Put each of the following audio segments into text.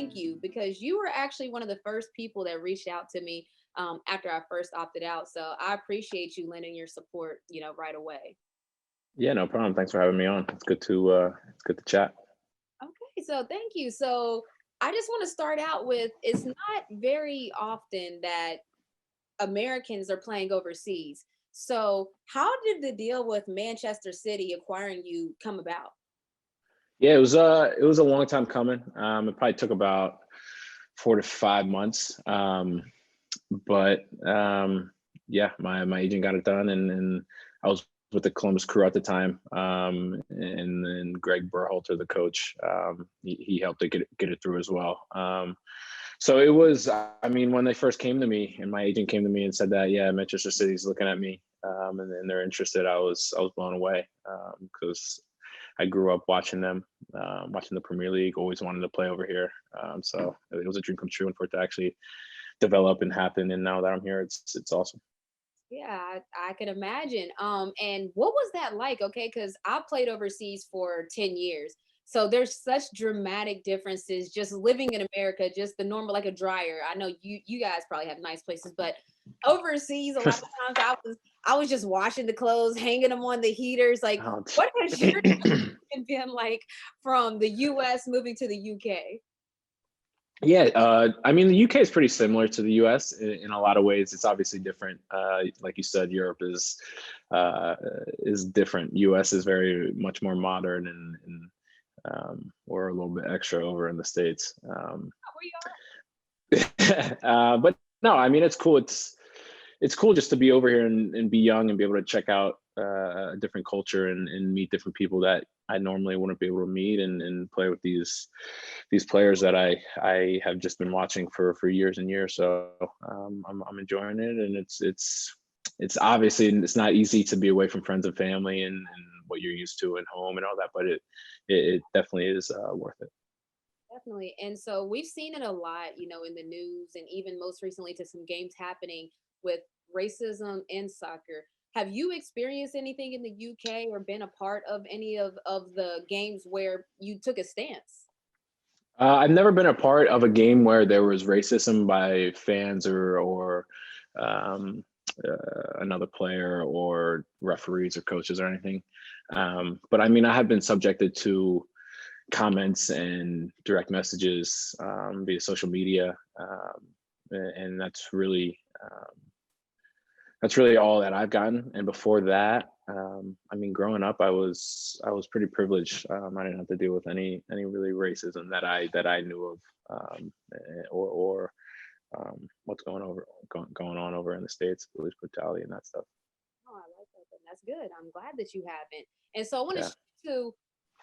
thank you because you were actually one of the first people that reached out to me after I first opted out. So I appreciate you lending your support, right away. Yeah, no problem. Thanks for having me on. It's good to chat. Okay, so thank you. So I just want to start out with it's not very often that Americans are playing overseas. So how did the deal with Manchester City acquiring you come about? Yeah, it was a long time coming. It probably took about 4 to 5 months. But yeah, my agent got it done, and I was with the Columbus Crew at the time. And then Greg Berhalter, the coach, he helped to get it through as well. So it was, I mean, when they first came to me and my agent came to me and said that, yeah, Manchester City's looking at me, and they're interested, I was blown away, because I grew up watching them, watching the Premier League, always wanted to play over here. So it was a dream come true, and for it to actually develop and happen. And now that I'm here, it's awesome. Yeah, I can imagine. And what was that like? Okay, because I played overseas for 10 years. So there's such dramatic differences just living in America, just the normal like a dryer. I know you guys probably have nice places, but overseas a lot of times I was just washing the clothes, hanging them on the heaters. Like, Oh, what has your been like from the US moving to the UK? yeah, I mean, the UK is pretty similar to the US in a lot of ways. It's obviously different. Like you said, Europe uh, is different. US is very much more modern, and we're a little bit extra over in the States. Where you But no, I mean, it's cool. It's cool just to be over here and be young and be able to check out a different culture and meet different people that I normally wouldn't be able to meet, and play with these players that I have just been watching for years and years. So I'm enjoying it, and it's obviously it's not easy to be away from friends and family and what you're used to and home and all that, but it definitely is worth it. Definitely. And so we've seen it a lot, in the news and even most recently to some games happening with racism in soccer. Have you experienced anything in the UK or been a part of any of the games where you took a stance? I've never been a part of a game where there was racism by fans or um, another player or referees or coaches or anything. But I mean, I have been subjected to comments and direct messages via social media, and that's really all that I've gotten. And before that, I mean, growing up, I was pretty privileged. I didn't have to deal with any really racism that I knew of, or what's going on over in the States, police brutality and that stuff. Oh, I like that. Then. That's good. I'm glad that you haven't. And so I want to Yeah. shift to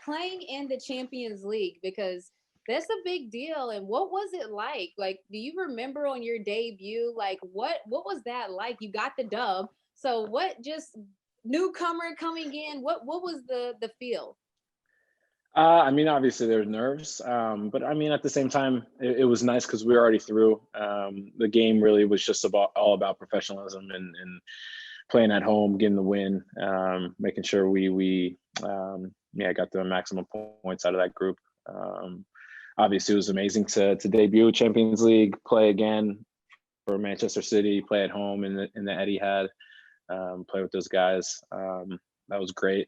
playing in the Champions League because that's a big deal. And what was it like? Like, do you remember on your debut? Like, what was that like? You got the dub. So what? Just newcomer coming in. What was the feel? I mean, obviously there's nerves, but I mean, at the same time, it was nice because we were already through. The game really was just about all about professionalism and playing at home, getting the win, making sure we yeah, got the maximum points out of that group. Um, Obviously, it was amazing to debut Champions League, play again for Manchester City, play at home in the Etihad, play with those guys. That was great.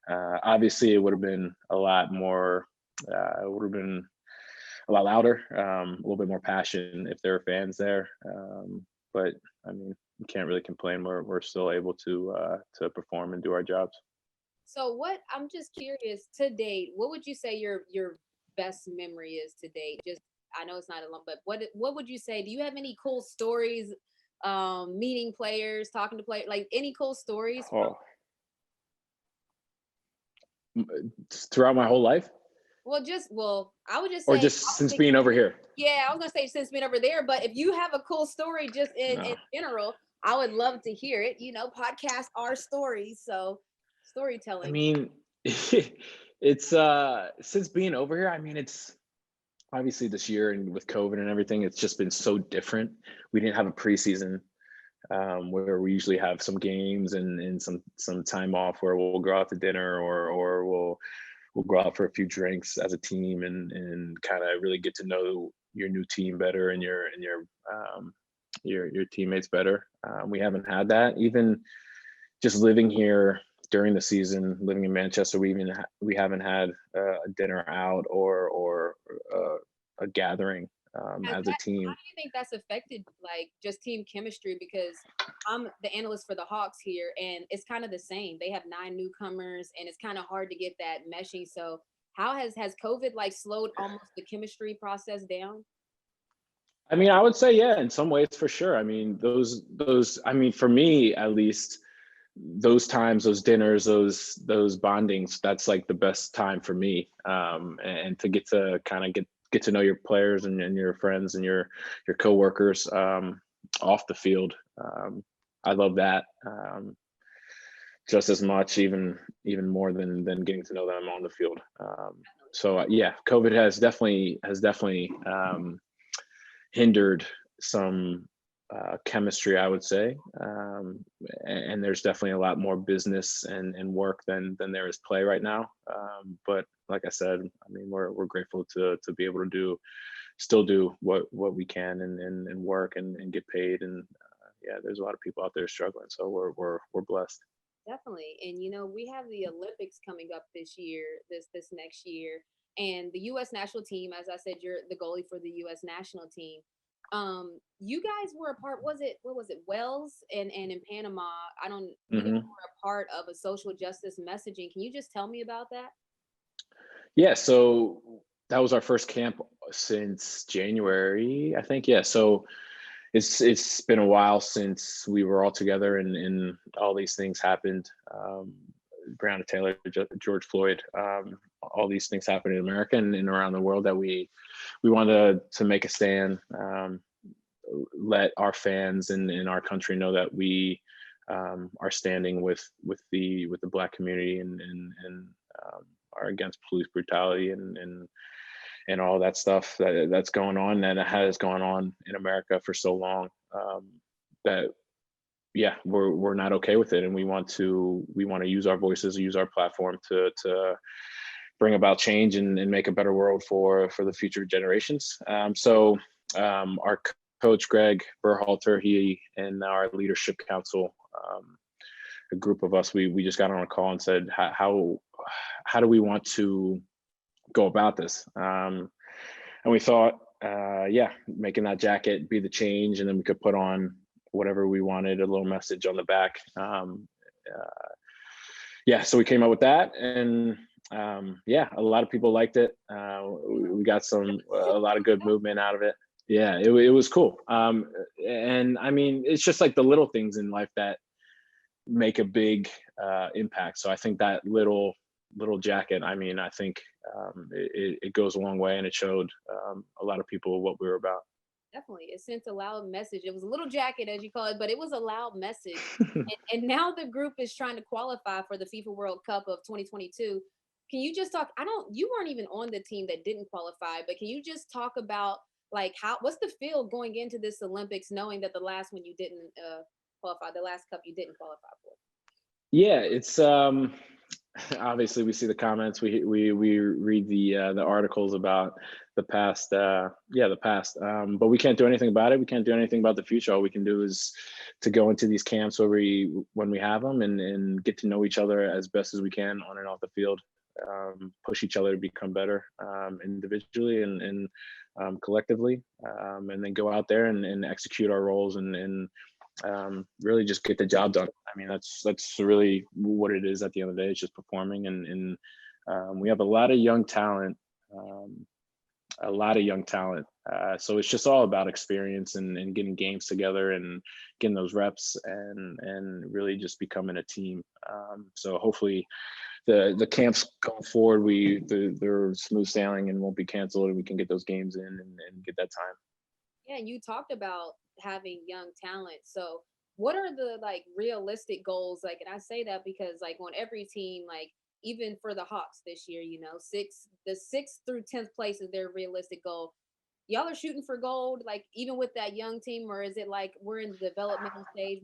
Obviously, it would have been a lot more. It would have been a lot louder, a little bit more passion if there were fans there. But I mean, you can't really complain. We're still able to perform and do our jobs. So what? I'm just curious. To date, what would you say your best memory is to date? Just I know it's not a lump, but what would you say? Do you have any cool stories? Meeting players, talking to players, like any cool stories from Oh, throughout my whole life, I would just or say just since being over here. yeah, I was gonna say since being over there, but if you have a cool story just in No, general, I would love to hear it. Podcasts are stories, so I storytelling. mean, it's since being over here. I mean, it's obviously this year and with COVID and everything, it's just been so different. We didn't have a preseason, where we usually have some games and some time off where we'll go out to dinner or we'll go out for a few drinks as a team and kind of really get to know your new team better and your teammates better. We haven't had that. Even just living here during the season, living in Manchester, we haven't had a dinner out or a gathering as a How team. do you think that's affected like just team chemistry? Because I'm the analyst for the Hawks here, and it's kind of the same. They have 9 newcomers, and it's kind of hard to get that meshing. So, how has COVID like slowed almost the chemistry process down? I mean, I would say, yeah, in some ways for sure. I mean, I mean, for me at least, those times, those dinners, those bondings, that's like the best time for me. And to get to kind of get to know your players and your friends and your coworkers off the field. I love that just as much, even more than getting to know them on the field. So yeah, COVID has definitely hindered some chemistry, I would say. And there's definitely a lot more business and work than there is play right now. But like I said, I mean, we're grateful to be able to still do what we can and work and get paid. And yeah, there's a lot of people out there struggling. So we're blessed. Definitely. And we have the Olympics coming up this year, this next year. And the US national team, as I said, you're the goalie for the US national team. You guys were a part, was it what was it, Wells and in Panama? I don't Hmm. were a part of a social justice messaging. Can you just tell me about that? Yeah, so that was our first camp since January, I think. Yeah, so it's been a while since we were all together and all these things happened. Breonna Taylor, George Floyd, all these things happened in America and around the world that we wanted to make a stand, let our fans in our country know that we are standing with the Black community and are against police brutality and all that stuff that's going on and it has gone on in America for so long, that yeah, we're not okay with it, and we want to use our voices, use our platform to bring about change and make a better world for the future generations. So our coach Greg Berhalter, he and our leadership council, a group of us, we just got on a call and said how do we want to go about this? And we thought, yeah, making that jacket be the change, and then we could put on whatever we wanted, a little message on the back. Yeah, so we came up with that, and yeah, a lot of people liked it. We got a lot of good movement out of it. Yeah, it was cool. And I mean, it's just like the little things in life that make a big impact. So I think that little jacket, I mean, I think it goes a long way, and it showed a lot of people what we were about. Definitely. It sent a loud message. It was a little jacket, as you call it, but it was a loud message. And now the group is trying to qualify for the FIFA World Cup of 2022. Can you just talk? You weren't even on the team that didn't qualify, but can you just talk about like what's the feel going into this Olympics, knowing that the last one you didn't qualify, the last cup you didn't qualify for? Yeah, it's obviously we see the comments, we read the articles about the past, yeah, the past, but we can't do anything about it. We can't do anything about the future. All we can do is to go into these camps when we have them and get to know each other as best as we can on and off the field, push each other to become better, individually and collectively, and then go out there and execute our roles and really just get the job done. I mean, that's really what it is at the end of the day. It's just performing, and we have a lot of young talent, a lot of young talent. So it's just all about experience and getting games together and getting those reps and really just becoming a team. So hopefully the camps going forward, they're smooth sailing and won't be canceled, and we can get those games in and get that time. Yeah, and you talked about having young talent. So, what are the like realistic goals? Like, and I say that because like on every team, like even for the Hawks this year, the sixth through 10th place is their realistic goal. Y'all are shooting for gold, like even with that young team, or is it like we're in the developmental stage?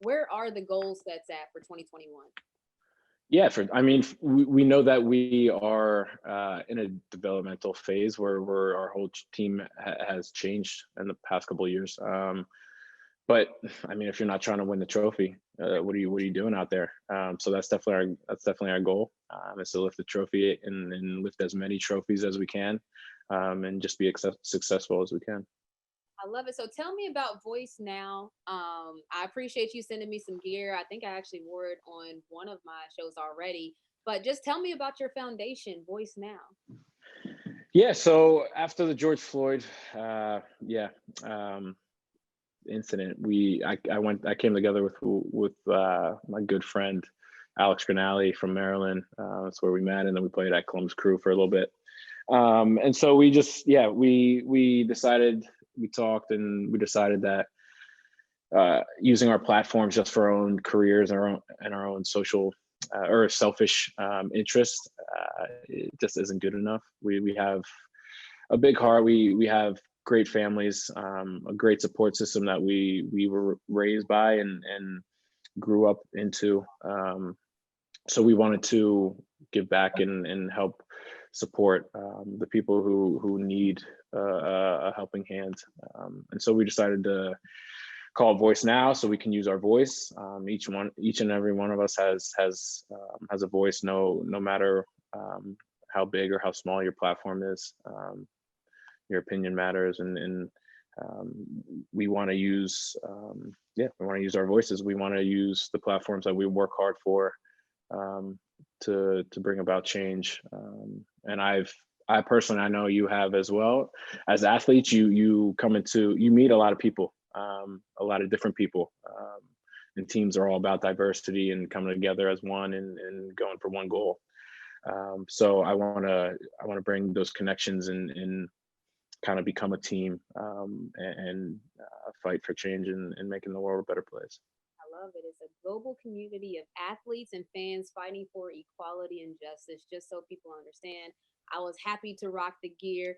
Where are the goals that's at for 2021? Yeah, we know that we are in a developmental phase where our whole team has changed in the past couple of years. But I mean, if you're not trying to win the trophy, what are you doing out there? So that's definitely our goal, is to lift the trophy and lift as many trophies as we can, and just be successful as we can. I love it. So tell me about Voice Now. I appreciate you sending me some gear. I think I actually wore it on one of my shows already. But just tell me about your foundation, Voice Now. Yeah. So after the George Floyd, yeah, incident, I came together with my good friend Alex Granale from Maryland. That's where we met, and then we played at Columbus Crew for a little bit. And so we just, yeah, we decided, we talked, and we decided that using our platforms just for our own careers and our own social or selfish interest, it just isn't good enough. We have a big heart. We have great families, a great support system that we were raised by and grew up into. So we wanted to give back and help support the people who need a helping hand. And so we decided to call it Voice Now, so we can use our voice. Each and every one of us has a voice, no matter how big or how small your platform is. Your opinion matters, and we want to use our voices. We want to use the platforms that we work hard for, to bring about change. And I personally, I know you have as well. As athletes, you meet a lot of people, a lot of different people, and teams are all about diversity and coming together as one and going for one goal. So I want to bring those connections and kind of become a team, and fight for change and making the world a better place. I love it. It's a global community of athletes and fans fighting for equality and justice, just so people understand. I was happy to rock the gear.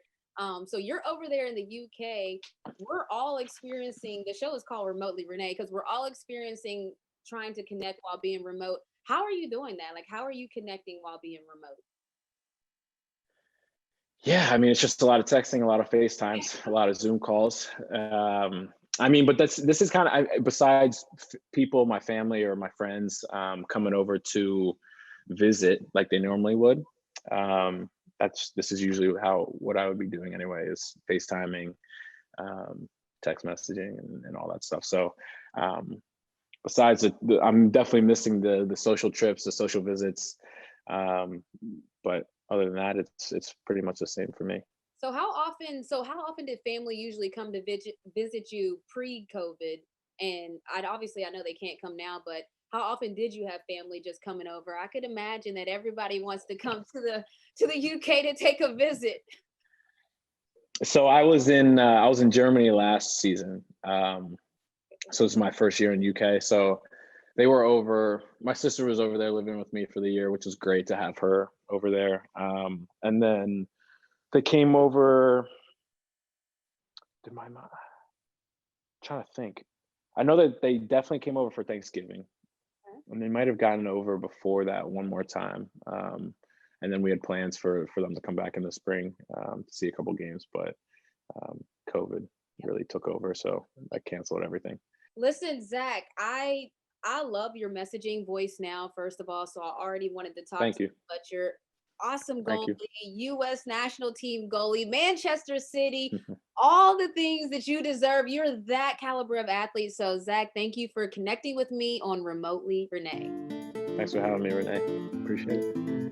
So you're over there in the UK. We're all experiencing, the show is called Remotely Renee, because we're all experiencing trying to connect while being remote. How are you doing that? Like, how are you connecting while being remote? Yeah, I mean, it's just a lot of texting, a lot of FaceTimes, a lot of Zoom calls. I mean, but this is kind of, besides people, my family or my friends, coming over to visit like they normally would. This is usually what I would be doing anyway, is FaceTiming, text messaging, and all that stuff. So besides I'm definitely missing the social trips, the social visits. But other than that, it's pretty much the same for me. So how often did family usually come to visit you pre-COVID? And I know they can't come now, but how often did you have family just coming over? I could imagine that everybody wants to come to the UK to take a visit. So I was in Germany last season. So it's my first year in UK. So they were over. My sister was over there living with me for the year, which was great to have her over there. And then they came over. Did my mom? Trying to think. I know that they definitely came over for Thanksgiving, and they might have gotten over before that one more time. And then we had plans for them to come back in the spring, to see a couple games, but COVID really took over, so I canceled everything. Listen, Zach, I love your messaging Voice Now, first of all. So I already wanted to talk Thank to you, you. but you're awesome Thank goalie, you. US national team goalie, Manchester City, all the things that you deserve. You're that caliber of athlete. So Zach, thank you for connecting with me on Remotely Renee. Thanks for having me, Renee. Appreciate it.